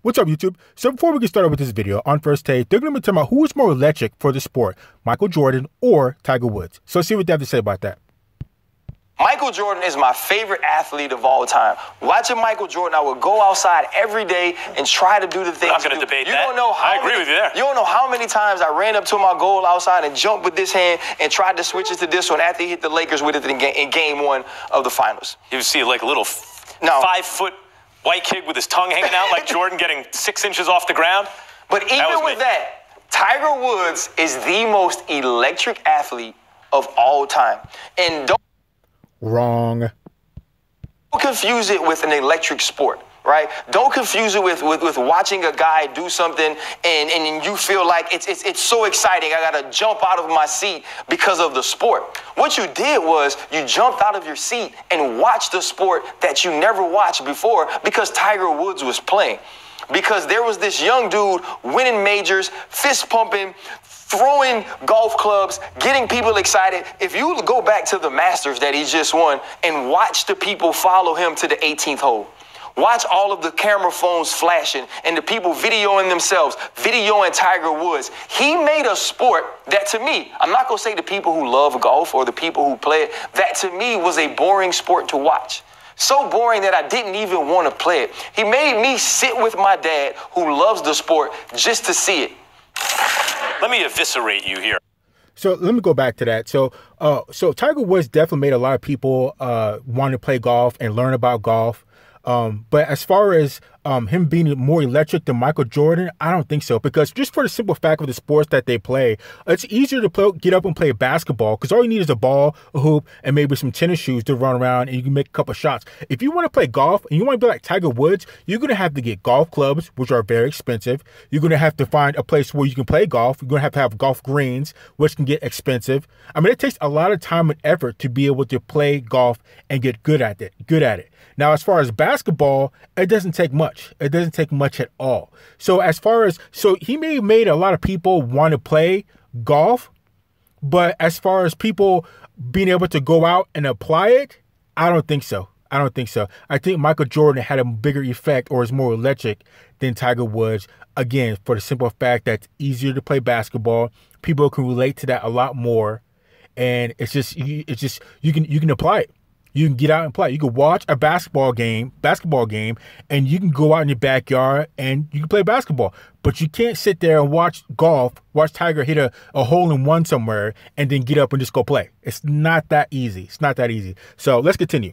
What's up, YouTube? So before we get started with this video, on First Take, they're going to be talking about who is more electric for the sport, Michael Jordan or Tiger Woods. So let's see what they have to say about that. Michael Jordan is my favorite athlete of all time. Watching Michael Jordan, I would go outside every day and try to do the things. I'm not going to debate that. Don't know how I agree with you there. You don't know how many times I ran up to my goal outside and jumped with this hand and tried to switch it to this one after he hit the Lakers with it in game one of the finals. You see like a little 5-foot white kid with his tongue hanging out like Jordan getting 6 inches off the ground. But even with that, Tiger Woods is the most electric athlete of all time. And don't Wrong. confuse it with an electric sport, right? Don't confuse it with watching a guy do something and you feel like it's so exciting. I got to jump out of my seat because of the sport. What you did was you jumped out of your seat and watched the sport that you never watched before because Tiger Woods was playing. Because there was this young dude winning majors, fist pumping, throwing golf clubs, getting people excited. If you go back to the Masters that he just won and watch the people follow him to the 18th hole, watch all of the camera phones flashing and the people videoing themselves, videoing Tiger Woods. He made a sport that, to me, I'm not going to say the people who love golf or the people who play it, that to me was a boring sport to watch. So boring that I didn't even want to play it. He made me sit with my dad, who loves the sport, just to see it. Let me eviscerate you here. So let me go back to that. So Tiger Woods definitely made a lot of people want to play golf and learn about golf. But as far as him being more electric than Michael Jordan, I don't think so. Because just for the simple fact of the sports that they play, it's easier to get up and play basketball because all you need is a ball, a hoop, and maybe some tennis shoes to run around and you can make a couple shots. If you want to play golf and you want to be like Tiger Woods, you're going to have to get golf clubs, which are very expensive. You're going to have to find a place where you can play golf. You're going to have golf greens, which can get expensive. I mean, it takes a lot of time and effort to be able to play golf and get good at it. Now, as far as basketball, it doesn't take much. It doesn't take much at all. So he may have made a lot of people want to play golf, but as far as people being able to go out and apply it, I don't think so. I think Michael Jordan had a bigger effect or is more electric than Tiger Woods. Again, for the simple fact that it's easier to play basketball. People can relate to that a lot more. And you can apply it. You can get out and play. You can watch a basketball game, and you can go out in your backyard and you can play basketball. But you can't sit there and watch Tiger hit a hole-in-one somewhere and then get up and just go play. It's not that easy. So let's continue.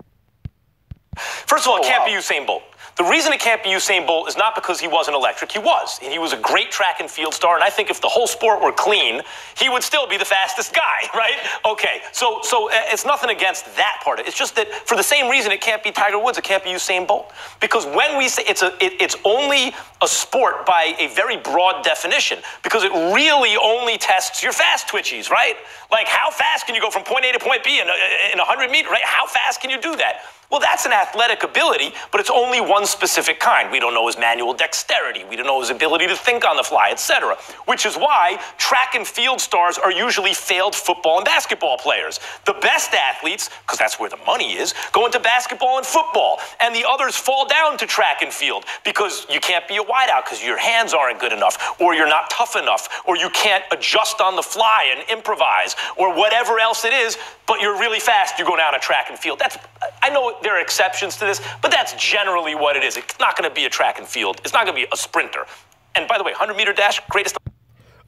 First of all, it can't be Usain Bolt. The reason it can't be Usain Bolt is not because he wasn't electric. He was. And he was a great track and field star. And I think if the whole sport were clean, he would still be the fastest guy, right? Okay, so it's nothing against that part. It's just that for the same reason it can't be Tiger Woods, it can't be Usain Bolt. Because when we say it's only a sport by a very broad definition, because it really only tests your fast twitchies, right? Like how fast can you go from point A to point B in 100 meters, right? How fast can you do that? Well, that's an athletic ability, but it's only one specific kind. We don't know his manual dexterity. We don't know his ability to think on the fly, etc. Which is why track and field stars are usually failed football and basketball players. The best athletes, because that's where the money is, go into basketball and football. And the others fall down to track and field because you can't be a wideout because your hands aren't good enough, or you're not tough enough, or you can't adjust on the fly and improvise, or whatever else it is, but you're really fast, you go down to track and field. I know there are exceptions to this, but that's generally what it is. It's not going to be a track and field. It's not going to be a sprinter. And by the way, 100-meter dash, greatest.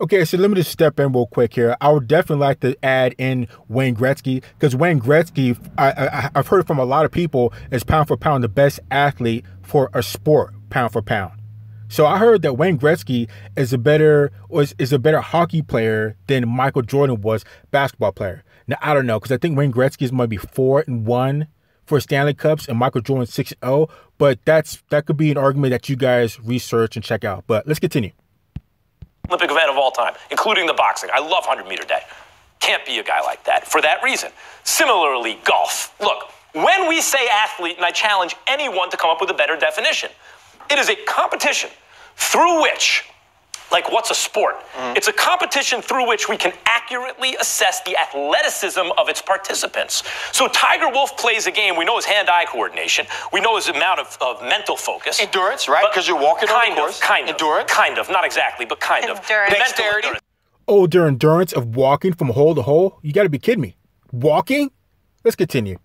Okay, so let me just step in real quick here. I would definitely like to add in Wayne Gretzky, because Wayne Gretzky, I've heard from a lot of people, is pound for pound the best athlete for a sport, pound for pound. So I heard that Wayne Gretzky is a better hockey player than Michael Jordan was basketball player. Now, I don't know, because I think Wayne Gretzky is maybe 4-1 for Stanley Cups and Michael Jordan 6-0, but that could be an argument that you guys research and check out. But let's continue. Olympic event of all time, including the boxing. I love 100-meter dash. Can't be a guy like that for that reason. Similarly, golf. Look, when we say athlete, and I challenge anyone to come up with a better definition, it is a competition through which like what's a sport? It's a competition through which we can accurately assess the athleticism of its participants. So Tiger Wolf plays a game. We know his hand-eye coordination. We know his amount of mental focus. Endurance, right? Because you're walking on the course. Endurance. Kind of. Not exactly, but kind of. Dexterity. Oh, their endurance of walking from hole to hole? You got to be kidding me. Walking? Let's continue.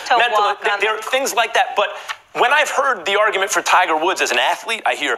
There are things like that, but when I've heard the argument for Tiger Woods as an athlete, I hear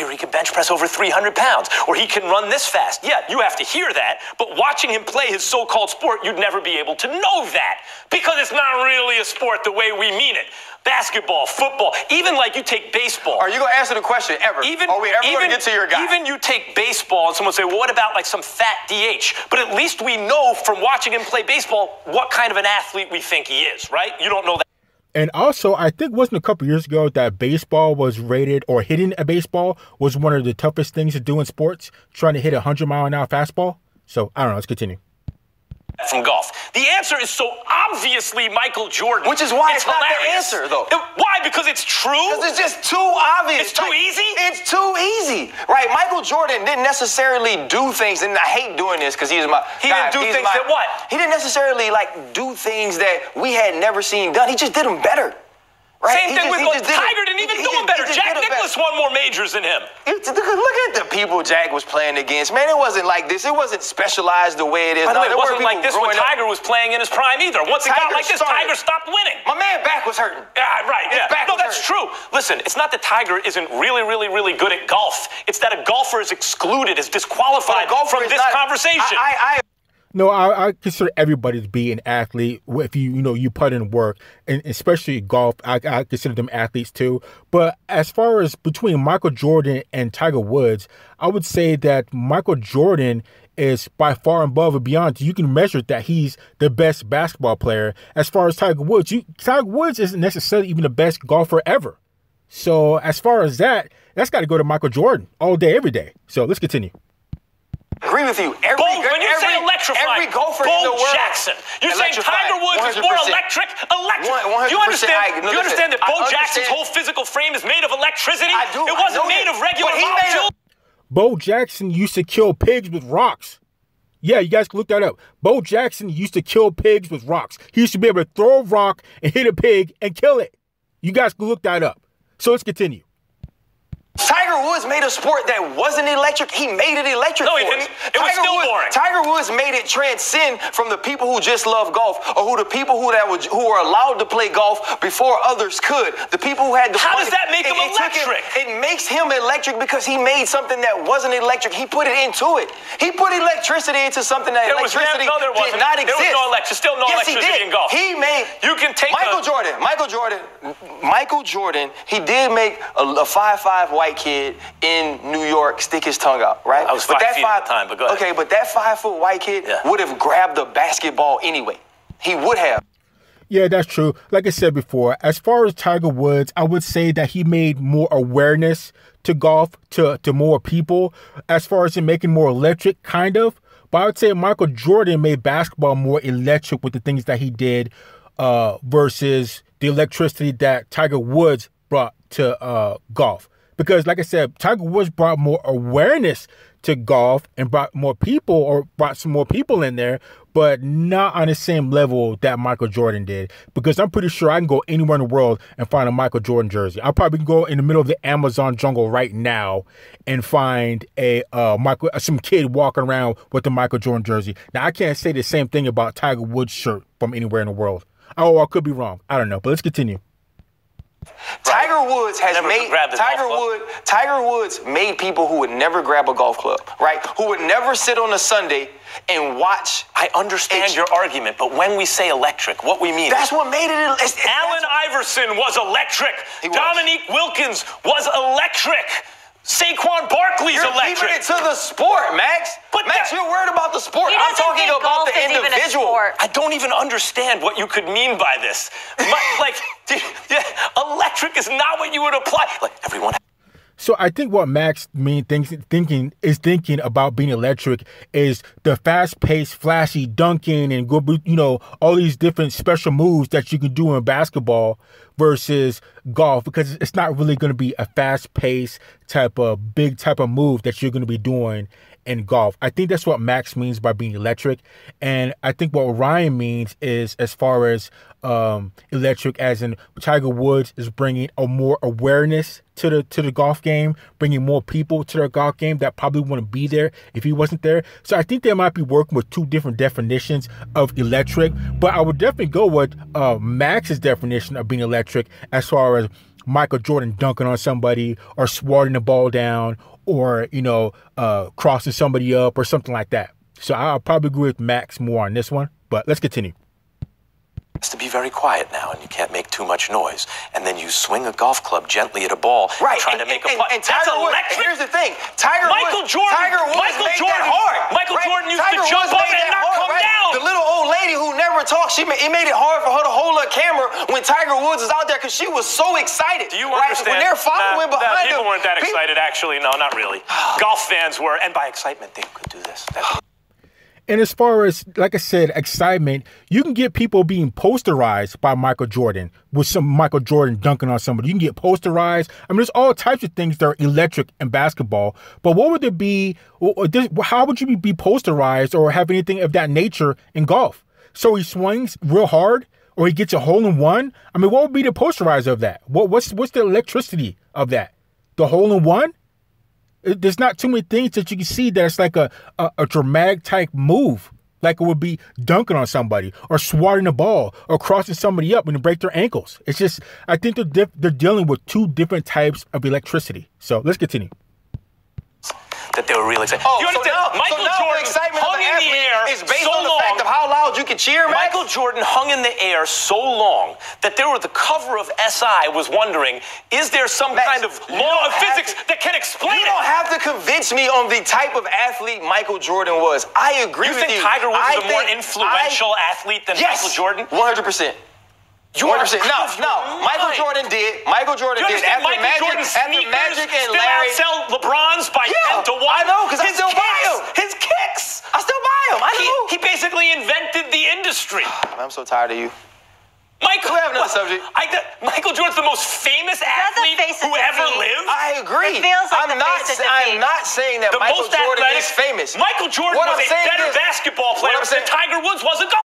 he can bench press over 300 pounds, or he can run this fast. Yeah, you have to hear that, but watching him play his so-called sport, you'd never be able to know that, because it's not really a sport the way we mean it. Basketball, football, even like you take baseball. Are you going to answer the question ever? Are we ever going to get to your guy? Even you take baseball and someone say, well, what about like some fat DH? But at least we know from watching him play baseball what kind of an athlete we think he is, right? You don't know that. And also, I think wasn't a couple years ago that baseball was rated, or hitting a baseball was one of the toughest things to do in sports, trying to hit a 100-mile-an-hour fastball. So, I don't know. Let's continue. From golf. The answer is so obviously Michael Jordan. Which is why it's not hilarious. the answer, though. Why? Because it's true? Because it's just too obvious. It's too easy? It's too easy. Right? Michael Jordan didn't necessarily do things, and I hate doing this because he's my He didn't do things that what? He didn't necessarily, do things that we had never seen done. He just did them better. Right? Same thing with Tiger didn't even do him better. Jack Nicklaus won more majors than him. Look at the people Jack was playing against. Man, it wasn't like this. It wasn't specialized the way it is. By the way, it wasn't like this when Tiger was playing in his prime either. Once it got like this, Tiger stopped winning. My man back was hurting. Yeah, right. Yeah. No, that's true. Listen, it's not that Tiger isn't really, really, really good at golf. It's that a golfer is excluded, is disqualified from this conversation. No, I consider everybody to be an athlete if you put in work, and especially golf. I consider them athletes too. But as far as between Michael Jordan and Tiger Woods, I would say that Michael Jordan is by far above and beyond. You can measure that he's the best basketball player. As far as Tiger Woods, Tiger Woods isn't necessarily even the best golfer ever. So as far as that's got to go to Michael Jordan all day, every day. So let's continue. Agree with you. When you say electrifying, every golfer in the world, Jackson. You're saying Tiger Woods is more electric? Do you understand that Bo Jackson's whole physical frame is made of electricity? I do. It wasn't made of regular molecules. Bo Jackson used to kill pigs with rocks. Yeah, you guys can look that up. Bo Jackson used to kill pigs with rocks. He used to be able to throw a rock and hit a pig and kill it. You guys can look that up. So let's continue. Tiger Woods made a sport that wasn't electric. He made it electric. No, he didn't. It was still boring. Tiger Woods made it transcend from the people who just love golf, or the people who were allowed to play golf before others could. The people who had the How does that make him electric? It makes him electric because he made something that wasn't electric. He put it into it. He put electricity into something that electricity did not exist. There was no electricity. Still no electricity in golf. He made. You can take Michael Jordan. He did make a 5'5" white kid in New York stick his tongue out, right? I was 5 feet at the time, but go ahead. Okay, but that 5-foot white kid would have grabbed the basketball anyway. He would have. Yeah, that's true. Like I said before, as far as Tiger Woods, I would say that he made more awareness to golf to more people. As far as him making more electric, kind of. But I would say Michael Jordan made basketball more electric with the things that he did versus the electricity that Tiger Woods brought to golf. Because, like I said, Tiger Woods brought more awareness to golf and brought some more people in there, but not on the same level that Michael Jordan did. Because I'm pretty sure I can go anywhere in the world and find a Michael Jordan jersey. I'll probably go in the middle of the Amazon jungle right now and find some kid walking around with the Michael Jordan jersey. Now, I can't say the same thing about Tiger Woods' shirt from anywhere in the world. Oh, I could be wrong. I don't know, but let's continue. Tiger Woods made people who would never grab a golf club, right? Who would never sit on a Sunday and watch. I understand your argument, but when we say electric, what we mean. That's what made it. Allen Iverson was electric. Dominique Wilkins was electric. Saquon Barkley's electric. You're keeping it to the sport, Max. But Max, you're worried about the sport. I'm talking about the individual. I don't even understand what you could mean by this. Electric is not what you would apply. Like everyone. So I think what Max thinking about being electric is the fast-paced, flashy dunking and all these different special moves that you can do in basketball versus golf, because it's not really going to be a fast-paced type of move that you're going to be doing in golf. I think that's what Max means by being electric, and I think what Ryan means is as far as electric, as in Tiger Woods is bringing a more awareness to the golf game, bringing more people to their golf game that probably wouldn't be there if he wasn't there. So I think they might be working with two different definitions of electric, but I would definitely go with Max's definition of being electric as far as Michael Jordan dunking on somebody or swatting the ball down or, crossing somebody up or something like that. So I'll probably agree with Max more on this one, but let's continue. To be very quiet now, and you can't make too much noise. And then you swing a golf club gently at a ball, trying to make a putt. And Tiger Woods, here's the thing, Michael Jordan used to jump up and not come down. The little old lady who never talks, it made it hard for her to hold her camera when Tiger Woods is out there because she was so excited. Do you understand? When they're following behind people him, weren't that excited, actually. No, not really. Golf fans were, and by excitement, they could do this. And as far as, like I said, excitement, you can get people being posterized by Michael Jordan with some Michael Jordan dunking on somebody. You can get posterized. I mean, there's all types of things that are electric in basketball. But what would there be? How would you be posterized or have anything of that nature in golf? So he swings real hard or he gets a hole in one. I mean, what would be the posterizer of that? What's the electricity of that? The hole in one? There's not too many things that you can see that's like a dramatic type move, like it would be dunking on somebody or swatting the ball or crossing somebody up when they break their ankles. It's just, I think they're dealing with two different types of electricity. So let's continue. That they were really excited. Oh, you understand? Michael Jordan hung in the air is based so on the long. fact of how loud you can cheer, man. Michael Jordan hung in the air so long that the cover of SI was wondering, is there some kind of law of physics that can explain it? You don't have to convince me on the type of athlete Michael Jordan was. I agree with you. You think Tiger Woods is a more influential athlete than Michael Jordan? 100%. 100%. No, Michael Jordan did. Michael Jordan did. After Magic and Larry sell LeBrons by 10 to 1. I know, because I still buy them. His kicks. I still buy them. I know. He basically invented the industry. I'm so tired of you. Michael, we have another subject. Michael Jordan's the most famous athlete who ever lived. I agree. It feels like I'm not saying that Michael Jordan is famous. Michael Jordan was a better basketball player than Tiger Woods was a golfer.